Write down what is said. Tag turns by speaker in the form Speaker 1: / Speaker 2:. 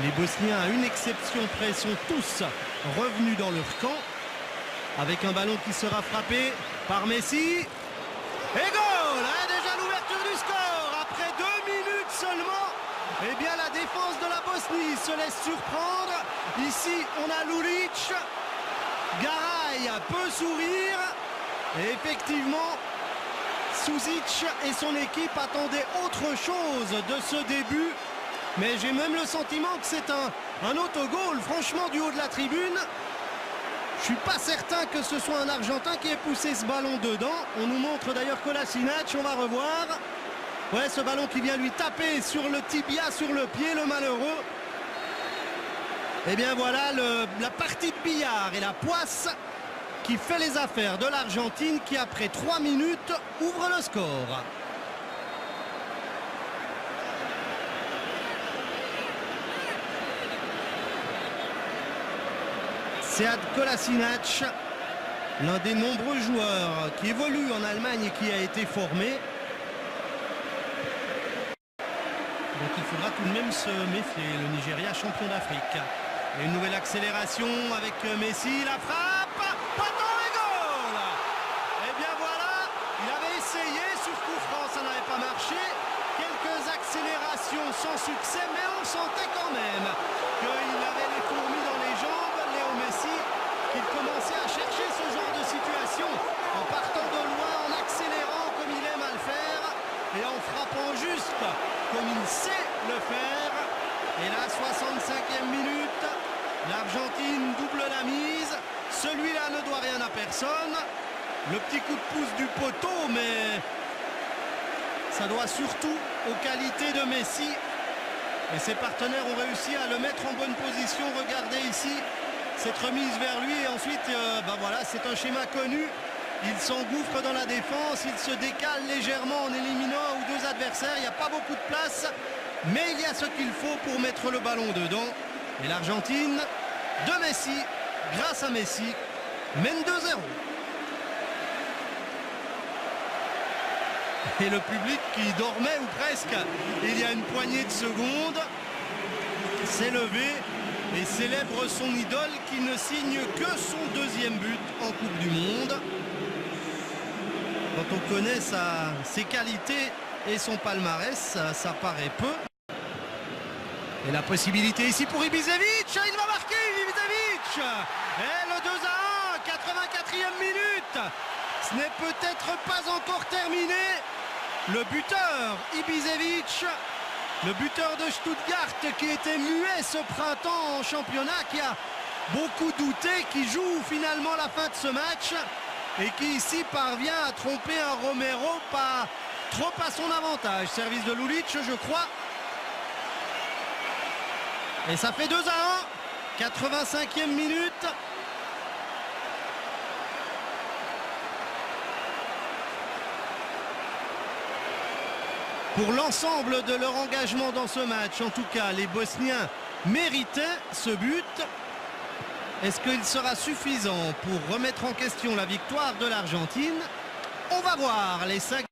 Speaker 1: Les Bosniens, à une exception près, sont tous revenus dans leur camp. Avec un ballon qui sera frappé par Messi. Et goal, hein, déjà l'ouverture du score. Après 2 minutes seulement, eh bien la défense de la Bosnie se laisse surprendre. Ici, on a Lulic. Garay peut sourire. Et effectivement, Susic et son équipe attendaient autre chose de ce début. Mais j'ai même le sentiment que c'est un autogol, franchement, du haut de la tribune. Je suis pas certain que ce soit un Argentin qui ait poussé ce ballon dedans. On nous montre d'ailleurs Kolasinac, on va revoir. Ouais, ce ballon qui vient lui taper sur le tibia, sur le pied, le malheureux. Et bien voilà la partie de billard et la poisse qui fait les affaires de l'Argentine qui, après 3 minutes, ouvre le score. Sead Kolasinac, l'un des nombreux joueurs qui évoluent en Allemagne et qui a été formé. Donc il faudra tout de même se méfier, le Nigeria champion d'Afrique. Et une nouvelle accélération avec Messi, la frappe, poteau et goal. Et bien voilà, il avait essayé sur coup franc, ça n'avait pas marché. Quelques accélérations sans succès, mais on sentait quand même qu'il avait les fourmis dans les jambes. Messi, qu'il commençait à chercher ce genre de situation en partant de loin, en accélérant comme il aime à le faire et en frappant juste comme il sait le faire. Et là, 65e minute, l'Argentine double la mise. Celui-là ne doit rien à personne. Le petit coup de pouce du poteau, mais ça doit surtout aux qualités de Messi. Et ses partenaires ont réussi à le mettre en bonne position. Regardez ici cette remise vers lui et ensuite voilà, c'est un schéma connu. Il s'engouffre dans la défense, il se décale légèrement en éliminant un ou deux adversaires. Il n'y a pas beaucoup de place, mais il y a ce qu'il faut pour mettre le ballon dedans. Et l'Argentine de Messi, grâce à Messi, mène 2-0. Et le public qui dormait ou presque il y a une poignée de secondes s'est levé et célèbre son idole qui ne signe que son 2e but en Coupe du Monde. Quand on connaît ses qualités et son palmarès, ça paraît peu. Et la possibilité ici pour Ibišević, il va marquer Ibišević. Et le 2-1, 84e minute. Ce n'est peut-être pas encore terminé. Le buteur Ibišević, le buteur de Stuttgart qui était muet ce printemps en championnat, qui a beaucoup douté, qui joue finalement la fin de ce match et qui ici parvient à tromper un Romero pas trop à son avantage. Service de Lulic, je crois. Et ça fait 2-1, 85e minute. Pour l'ensemble de leur engagement dans ce match, en tout cas, les Bosniens méritaient ce but. Est-ce qu'il sera suffisant pour remettre en question la victoire de l'Argentine? On va voir les 5.